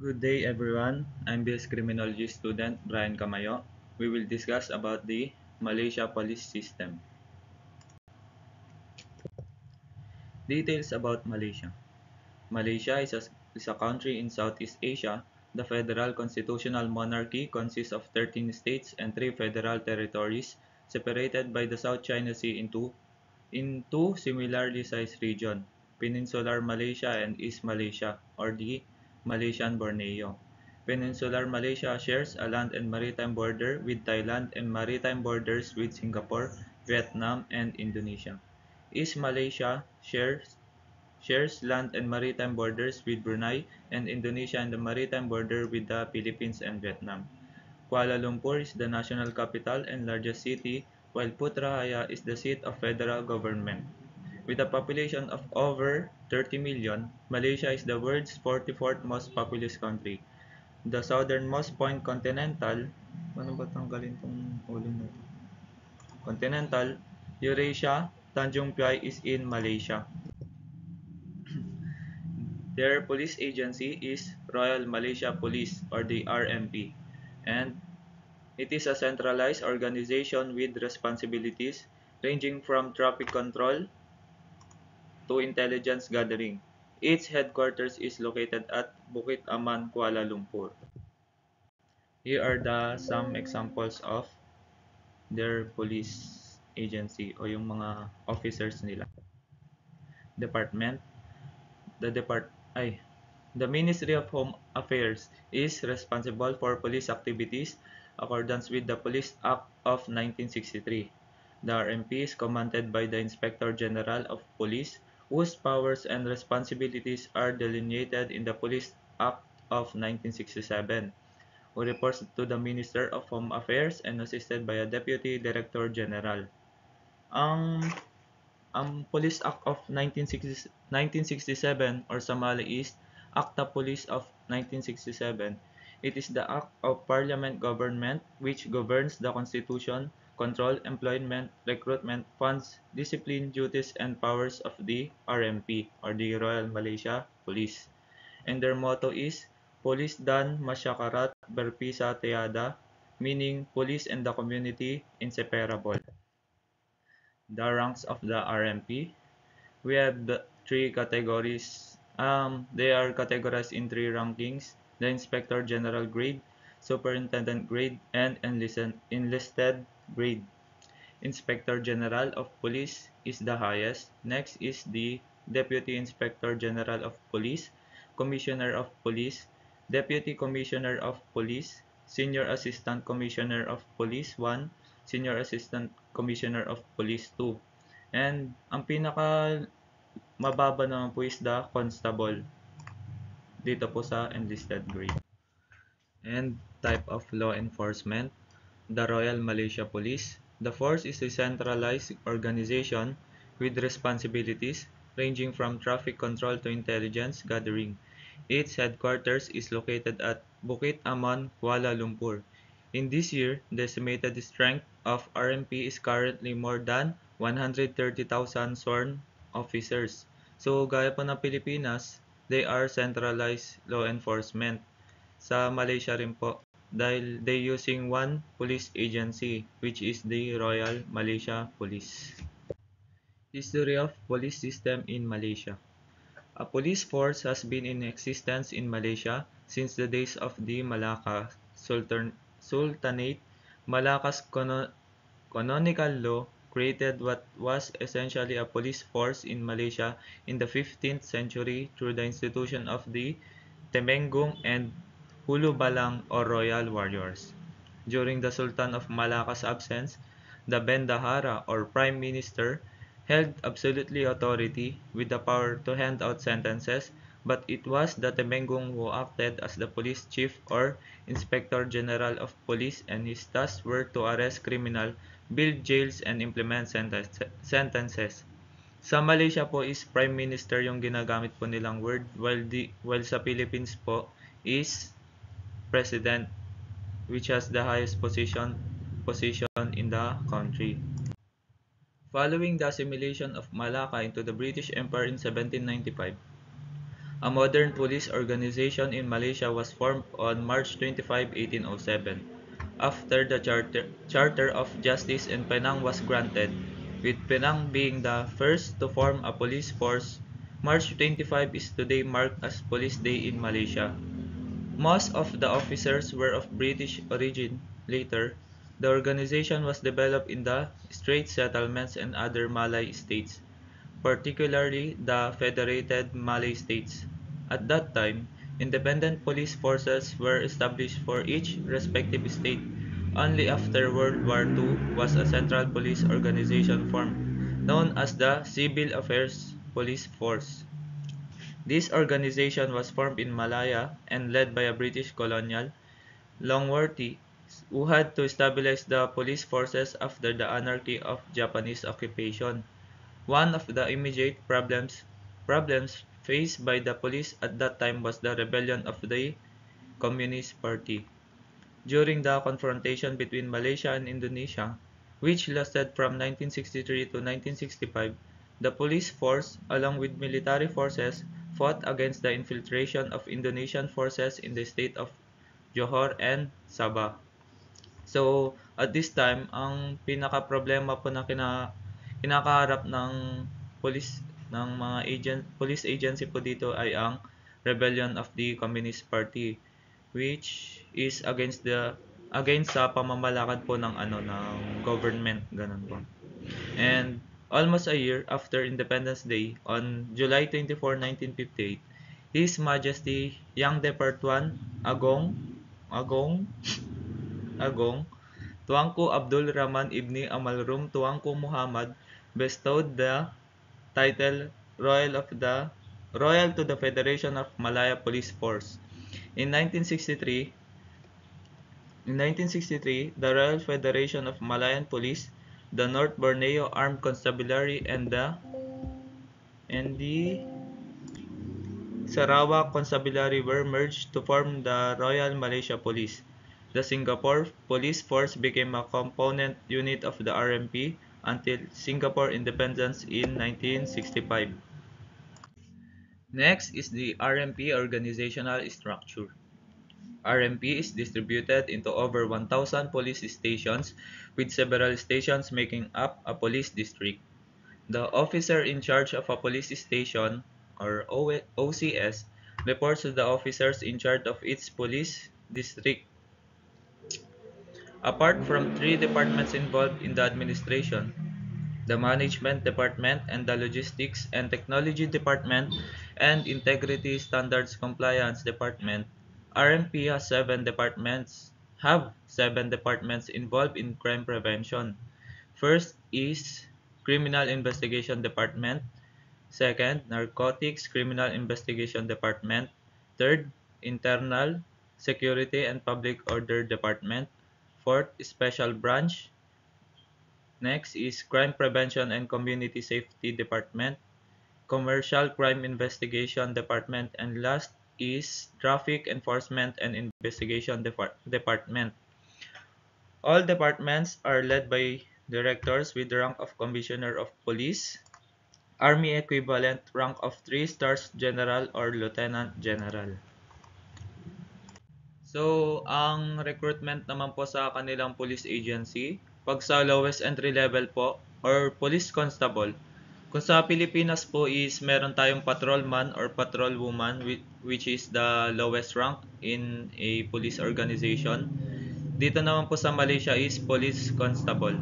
Good day everyone. I'm BS Criminology student Brian Camayo. We will discuss about the Malaysia police system. Details about Malaysia. Malaysia is a country in Southeast Asia. The federal constitutional monarchy consists of 13 states and 3 federal territories separated by the South China Sea in two similarly sized regions, Peninsular Malaysia and East Malaysia, or the Malaysian Borneo. Peninsular Malaysia shares a land and maritime border with Thailand and maritime borders with Singapore, Vietnam, and Indonesia. East Malaysia shares land and maritime borders with Brunei and Indonesia and the maritime border with the Philippines and Vietnam. Kuala Lumpur is the national capital and largest city, while Putrajaya is the seat of federal government. With a population of over 30 million, Malaysia is the world's 44th most populous country. The southernmost point continental, ano ba tanggalin tong uling na to? Continental, Eurasia, Tanjung Piai is in Malaysia. Their police agency is Royal Malaysia Police or the RMP, and it is a centralized organization with responsibilities ranging from traffic control to intelligence gathering. Its headquarters is located at Bukit Aman, Kuala Lumpur. Here are some examples of their police agency o yung mga officers nila. Department, the depart ay The Ministry of Home Affairs is responsible for police activities accordance with the Police Act of 1963. The RMP is commanded by the Inspector General of Police, whose powers and responsibilities are delineated in the Police Act of 1967, who reports to the Minister of Home Affairs and assisted by a Deputy Director General. Ang ang Police Act of 1967 or sa Mali is Acta Police of 1967. It is the act of parliament government which governs the constitution, control, employment, recruitment, funds, discipline, duties, and powers of the RMP or the Royal Malaysia Police. And their motto is Police Dan Masyarakat Berpisah Tiada, meaning police and the community inseparable. The ranks of the RMP. We have the three categories. They are categorized in three rankings: the Inspector General grade, Superintendent grade, and enlisted grade. Inspector General of Police is the highest. Next is the Deputy Inspector General of Police, Commissioner of Police, Deputy Commissioner of Police, Senior Assistant Commissioner of Police 1, Senior Assistant Commissioner of Police 2. And ang pinaka mababa naman po is the constable dito po sa enlisted grade. And type of law enforcement, the Royal Malaysia Police. The force is a centralized organization with responsibilities ranging from traffic control to intelligence gathering. Its headquarters is located at Bukit Aman, Kuala Lumpur. In this year, the estimated strength of RMP is currently more than 130,000 sworn officers. So, gaya po ng Pilipinas, they are centralized law enforcement. Sa Malaysia rin po, dahil they using one police agency, which is the Royal Malaysia Police. History of police system in Malaysia. A police force has been in existence in Malaysia since the days of the Malacca Sultanate. Malacca's canonical law created what was essentially a police force in Malaysia in the 15th century through the institution of the Temenggung and Hulu Balang or Royal Warriors. During the Sultan of Malacca's absence, the Bendahara or Prime Minister held absolutely authority with the power to hand out sentences, but it was the Temenggung who acted as the police chief or Inspector General of Police, and his tasks were to arrest criminal, build jails, and implement sentences. Sa Malaysia po is Prime Minister yung ginagamit po nilang word, while sa Philippines po is President, which has the highest position in the country. Following the assimilation of Malacca into the British Empire in 1795, A modern police organization in Malaysia was formed on March 25, 1807, after the Charter of Justice in Penang was granted, with Penang being the first to form a police force. March 25 is today marked as Police Day in Malaysia. Most of the officers were of British origin. Later, the organization was developed in the Straits Settlements and other Malay states, particularly the Federated Malay States. At that time, independent police forces were established for each respective state. Only after World War II was a central police organization formed, known as the Civil Affairs Police Force. This organization was formed in Malaya and led by a British colonial, Longworthy, who had to stabilize the police forces after the anarchy of Japanese occupation. One of the immediate problems faced by the police at that time was the rebellion of the Communist Party. During the confrontation between Malaysia and Indonesia, which lasted from 1963 to 1965, the police force, along with military forces, fought against the infiltration of Indonesian forces in the state of Johor and Sabah. So, at this time, ang pinaka-problema po na kinakaharap ng police ng mga police agency po dito ay ang rebellion of the Communist Party, which is against sa pamamalakad po ng government, ganun po. And almost a year after Independence Day, on July 24, 1958, His Majesty Yang Depertuan Agong Agong Tuanku Abdul Rahman Ibni Amalrum Tuanku Muhammad bestowed the title Royal to the Federation of Malaya Police Force. In 1963, the Royal Federation of Malayan Police, the North Borneo Armed Constabulary, and the Sarawak Constabulary were merged to form the Royal Malaysia Police. The Singapore Police Force became a component unit of the RMP until Singapore independence in 1965. Next is the RMP organizational structure. RMP is distributed into over 1,000 police stations, with several stations making up a police district. The officer in charge of a police station, or OCS, reports to the officers in charge of its police district. Apart from three departments involved in the administration, the Management Department and the Logistics and Technology Department and Integrity Standards Compliance Department, RMP has seven departments involved in crime prevention. First is Criminal Investigation Department. Second, Narcotics Criminal Investigation Department. Third, Internal Security and Public Order Department. Fourth, Special Branch. Next is Crime Prevention and Community Safety Department, Commercial Crime Investigation Department, and last is Traffic Enforcement and Investigation Department. All departments are led by directors with the rank of Commissioner of Police, Army equivalent rank of 3 stars General or Lieutenant General. So, ang recruitment naman po sa kanilang police agency, pag sa lowest entry level po, or police constable, kung sa Pilipinas po is meron tayong patrolman or patrolwoman, which is the lowest rank in a police organization. Dito naman po sa Malaysia is police constable.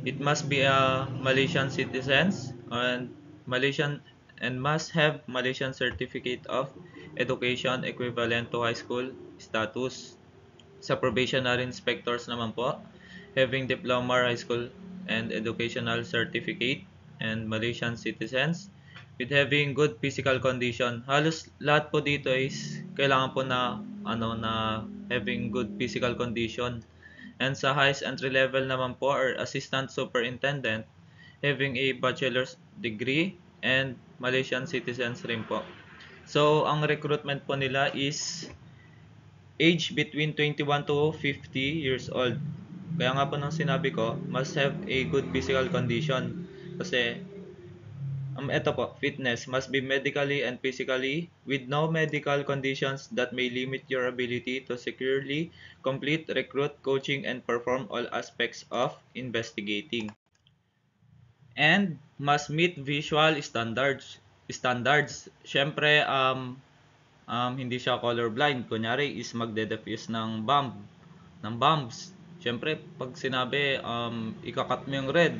It must be a Malaysian citizens and must have Malaysian certificate of education equivalent to high school status. Sa probationary inspectors naman po, having diploma, high school and educational certificate, and Malaysian citizens with having good physical condition. Halos lahat po dito is kailangan po na having good physical condition. And sa highest entry level naman po, or assistant superintendent, having a bachelor's degree and Malaysian citizens rin po. So, ang recruitment po nila is age between 21 to 50 years old. Kaya nga po nang sinabi ko, must have a good physical condition. Kasi Ito po, fitness must be medically and physically with no medical conditions that may limit your ability to securely complete, recruit, coaching, and perform all aspects of investigating. And must meet visual standards. Syempre, hindi siya colorblind. Kunyari is magde-defuse ng bombs. Syempre, pag sinabi, ikakat mo yung red,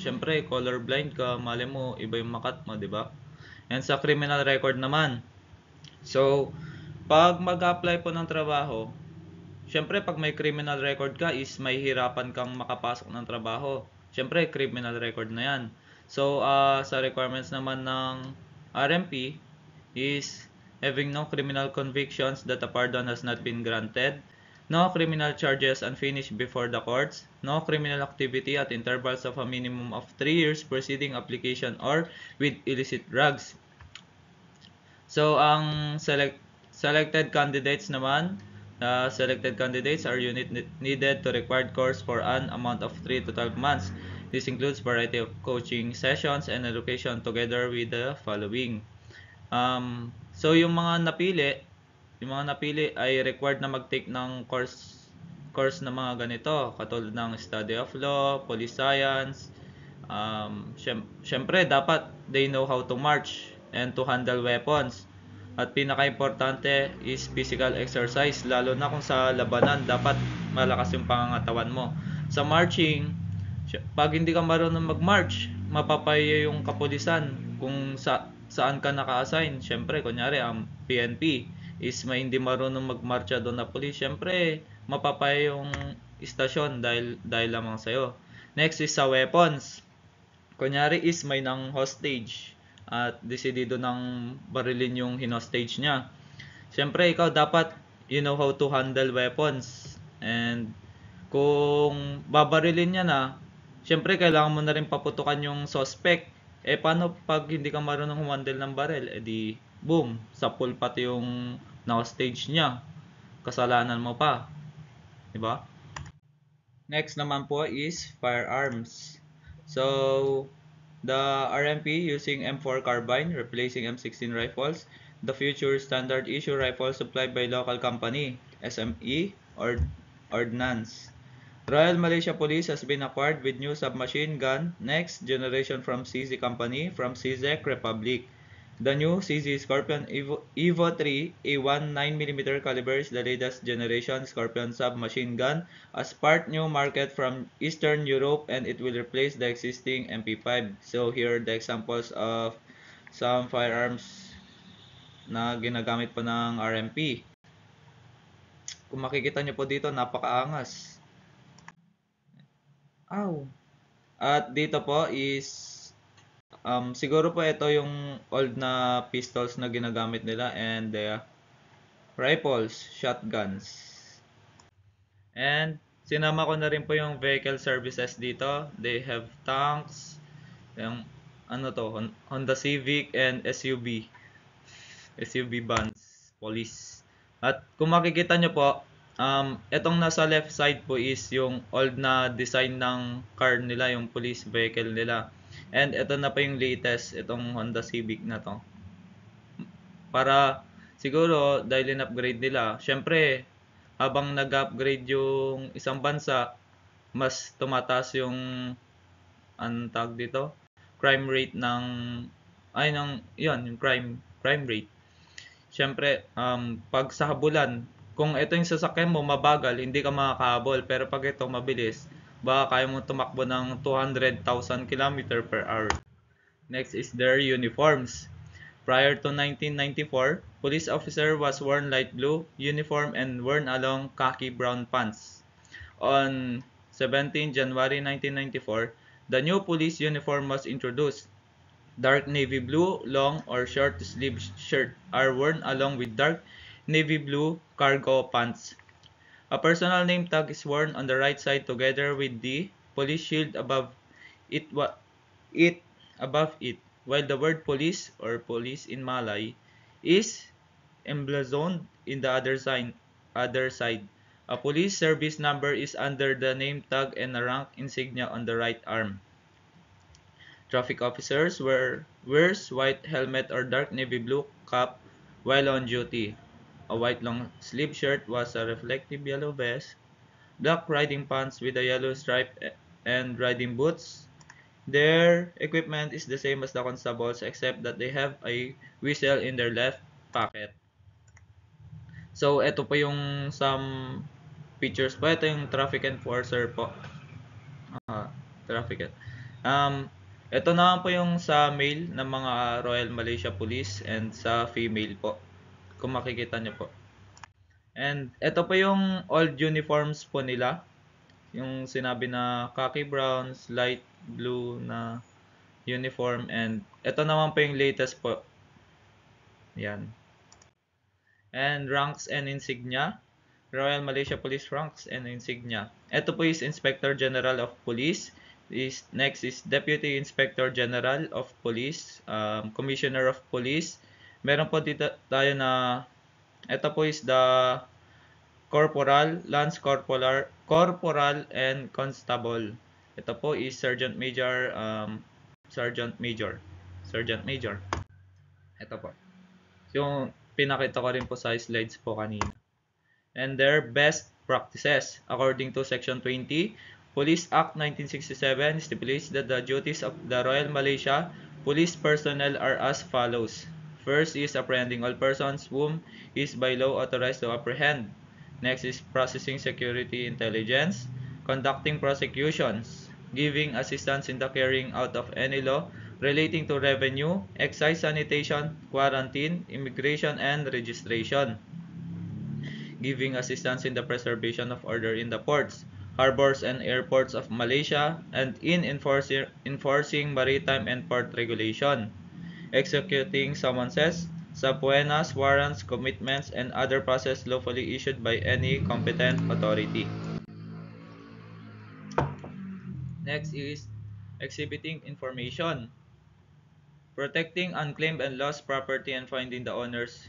syempre, colorblind ka, mali mo, iba yung makat mo, di ba? And sa criminal record naman. So, pag mag-apply po ng trabaho, syempre, pag may criminal record ka is may hirapan kang makapasok ng trabaho. Syempre, criminal record na yan. So, sa requirements naman ng RMP is having no criminal convictions that a pardon has not been granted, no criminal charges unfinished before the courts, no criminal activity at intervals of a minimum of 3 years preceding application or with illicit drugs. So, ang selected candidates naman, the selected candidates are needed to required course for an amount of 3 to 12 months. This includes variety of coaching sessions and education together with the following. So yung mga napili ay required na mag-take ng course na mga ganito, katulad ng study of law, police science. Syempre dapat they know how to march and to handle weapons. At pinaka-importante is physical exercise, lalo na kung sa labanan dapat malakas yung pangangatawan mo. Sa marching, pag hindi ka marunong mag-march, mapapaya yung kapulisan kung saan ka naka-assign. Syempre, kunyari ang PNP is may hindi marunong magmarcha doon na pulis, syempre mapapaya yung istasyon dahil lamang sa'yo. Next is sa weapons. Kunyari is may nang hostage at desidido ng barilin yung hinostage niya. Siyempre, ikaw dapat you know how to handle weapons. And kung babarilin niya na, siyempre kailangan mo na rin paputukan yung suspect. Paano pag hindi ka marunong humandle ng baril? Di, boom, sapul pati yung na-hostage niya. Kasalanan mo pa. Diba? Next naman po is firearms. So, the RMP using M4 carbine replacing M16 rifles, the future standard issue rifle supplied by local company, SME or Ordnance. Royal Malaysia Police has been acquired with new submachine gun next generation from CZ Company from CZEC Republic. The new CZ Scorpion Evo 3 A1 9mm caliber is the latest generation Scorpion submachine gun as part new market from Eastern Europe, and it will replace the existing MP5. So here are the examples of some firearms na ginagamit po ng RMP. Kung makikita nyo po dito, napakaangas. Ow! At dito po is siguro po ito yung old na pistols na ginagamit nila and rifles, shotguns. And sinama ko na rin po yung vehicle services dito. They have tanks, yung Honda Civic and SUV vans, police. At kung makikita nyo po, itong nasa left side po is yung old na design ng car nila, yung police vehicle nila. And ito na pa yung latest, itong Honda Civic na to. Para siguro dahil in-upgrade nila, syempre habang nag-upgrade yung isang bansa, mas tumataas yung tag dito, crime rate yung crime rate. Syempre, pag sa habulan, kung ito yung sasakyan mo mabagal, hindi ka makakahabol, pero pag ito mabilis, baka kaya mo tumakbo ng 200,000 km per hour. Next is their uniforms. Prior to 1994, police officer was worn light blue uniform and worn along khaki brown pants. On 17 January 1994, the new police uniform was introduced. Dark navy blue long or short sleeve shirt are worn along with dark navy blue cargo pants. A personal name tag is worn on the right side together with the police shield it, it above it, while the word police or police in Malay is emblazoned in the other side. A police service number is under the name tag and a rank insignia on the right arm. Traffic officers wears white helmet or dark navy blue cap while on duty. A white long sleeve shirt was a reflective yellow vest, black riding pants with a yellow stripe and riding boots. Their equipment is the same as the constables except that they have a whistle in their left pocket. So, ito po yung some features po. Ito yung traffic enforcer po. Traffic. Ito naman po yung sa male ng mga Royal Malaysia Police and sa female po. Kung makikita nyo po. And ito po yung old uniforms po nila. Yung sinabi na khaki browns, light blue na uniform. And ito naman po yung latest po. Yan. And ranks and insignia. Royal Malaysia Police ranks and insignia. Ito po is Inspector General of Police. Next is Deputy Inspector General of Police, Commissioner of Police. Meron po dito tayo na ito po is the Corporal, Lance Corporal and Constable. Ito po is Sergeant Major, Sergeant Major. Sergeant Major. Ito po. Yung pinakita ko rin po sa slides po kanina. And their best practices. According to Section 20, Police Act 1967 stipulates that the duties of the Royal Malaysia Police personnel are as follows. First is apprehending all persons whom is by law authorized to apprehend. Next is processing security intelligence, conducting prosecutions, giving assistance in the carrying out of any law relating to revenue, excise, sanitation, quarantine, immigration, and registration. Giving assistance in the preservation of order in the ports, harbors, and airports of Malaysia, and in enforcing maritime and port regulation, executing summonses, subpoenas, warrants, commitments, and other process lawfully issued by any competent authority. Next is exhibiting information, protecting unclaimed and lost property and finding the owners,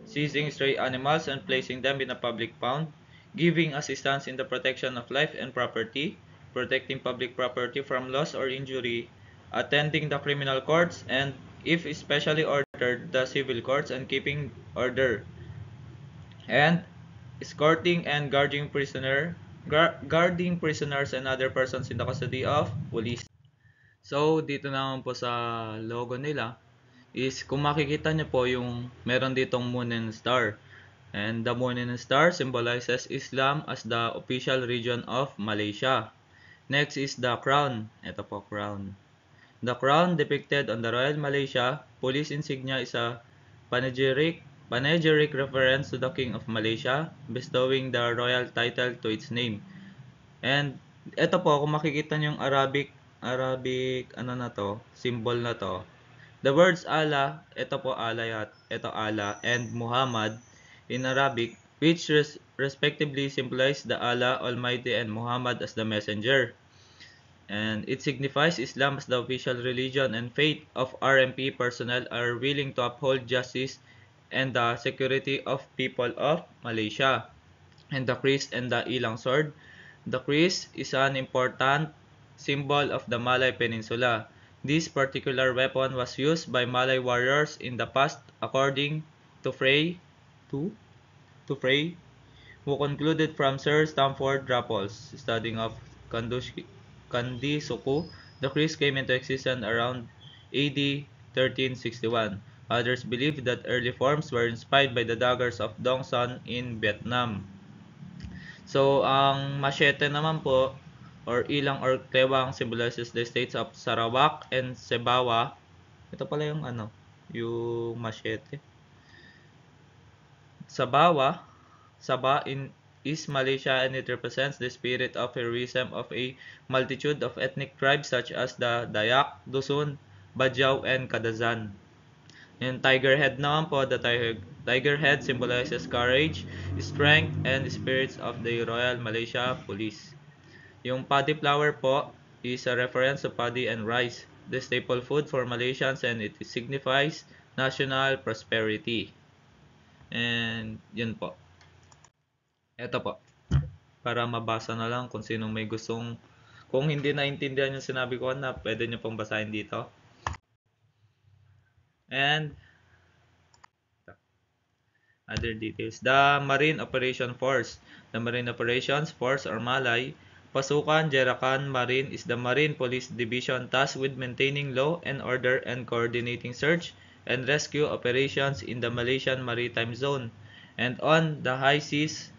seizing stray animals and placing them in a public pound, giving assistance in the protection of life and property, protecting public property from loss or injury, attending the criminal courts, and, if especially ordered, the civil courts, and keeping order, and escorting and guarding prisoners and other persons in the custody of police. So, dito naman po sa logo nila is kung makikita nyo po yung meron ditong moon and star. And the moon and star symbolizes Islam as the official religion of Malaysia. Next is the crown. Ito po, crown. The crown depicted on the Royal Malaysia Police insignia is a panegyric reference to the King of Malaysia, bestowing the royal title to its name. And ito po, kung makikita nyo yung Arabic ano na to, symbol na to. The words Allah, ito po Allah, ito Allah, and Muhammad in Arabic, which respectively symbolize the Allah Almighty and Muhammad as the messenger. And it signifies Islam as the official religion and faith of RMP personnel are willing to uphold justice and the security of people of Malaysia. And the Christ and the Ilang sword. The Christ is an important symbol of the Malay Peninsula. This particular weapon was used by Malay warriors in the past, according to Frey, who concluded from Sir Stamford Raffles' studying of Kandisuku. The Christ came into existence around AD 1361. Others believe that early forms were inspired by the daggers of Dong Son in Vietnam. So, ang machete naman po, or ilang or klewang symbolizes the states of Sarawak and Sabawa. Ito pala yung yung machete. Sabah in East Malaysia, and it represents the spirit of heroism of a multitude of ethnic tribes such as the Dayak, Dusun, Bajau, and Kadazan. Yung tiger head naman po, the tiger head symbolizes courage, strength, and spirits of the Royal Malaysia Police. Yung paddy flower po is a reference to paddy and rice, the staple food for Malaysians, and it signifies national prosperity. And yun po. Ito po. Para mabasa na lang kung Kung hindi naintindihan yung sinabi ko na, pwede nyo pong basahin dito. And other details. The Marine Operation Force. The Marine Operations Force or Malay Pasukan Jerakan Marine is the Marine Police Division tasked with maintaining law and order and coordinating search and rescue operations in the Malaysian Maritime Zone. And on the high seas,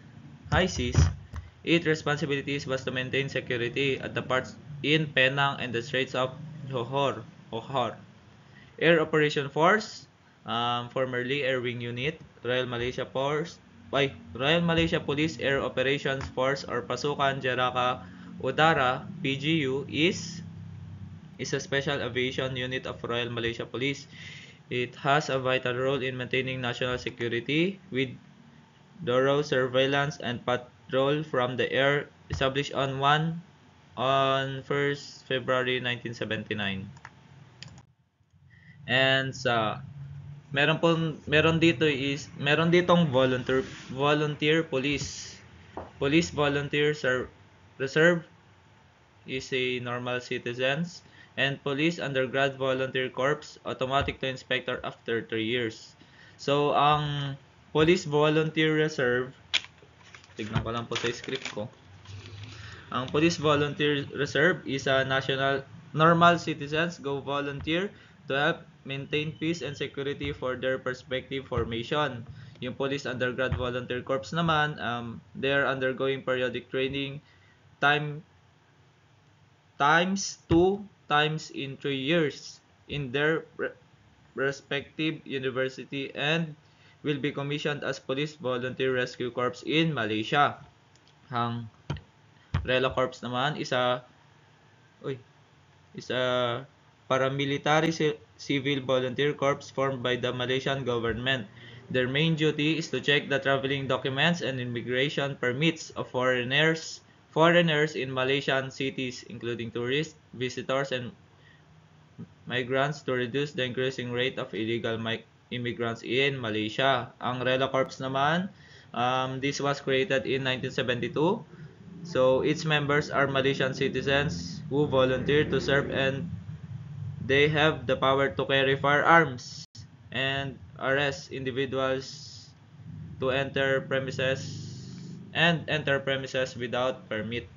its responsibilities was to maintain security at the ports in Penang and the Straits of Johor. Air Operation Force, formerly Air Wing Unit, Royal Malaysia Police Air Operations Force or Pasukan Jaraka Udara PGU is a special aviation unit of Royal Malaysia Police. It has a vital role in maintaining national security with thorough surveillance and patrol from the air, established on 1st February 1979. And meron ditong volunteer police. Police volunteer reserve is a normal citizens, and police undergrad volunteer corps automatic to inspector after 3 years. So ang police volunteer reserve, tignan ko lang po sa script ko. Ang Police Volunteer Reserve is a national normal citizens go volunteer to help maintain peace and security for their respective formation. Yung Police Undergrad Volunteer Corps naman, they are undergoing periodic training times 2 times in 3 years in their respective university and will be commissioned as Police Volunteer Rescue Corps in Malaysia. Ang Rela Corps naman is a paramilitary civil volunteer corps formed by the Malaysian government. Their main duty is to check the traveling documents and immigration permits of foreigners in Malaysian cities, including tourists, visitors, and migrants to reduce the increasing rate of illegal immigrants in Malaysia. Ang Rela Corps naman, this was created in 1972. So its members are Malaysian citizens who volunteer to serve, and they have the power to carry firearms and arrest individuals to enter premises without permit.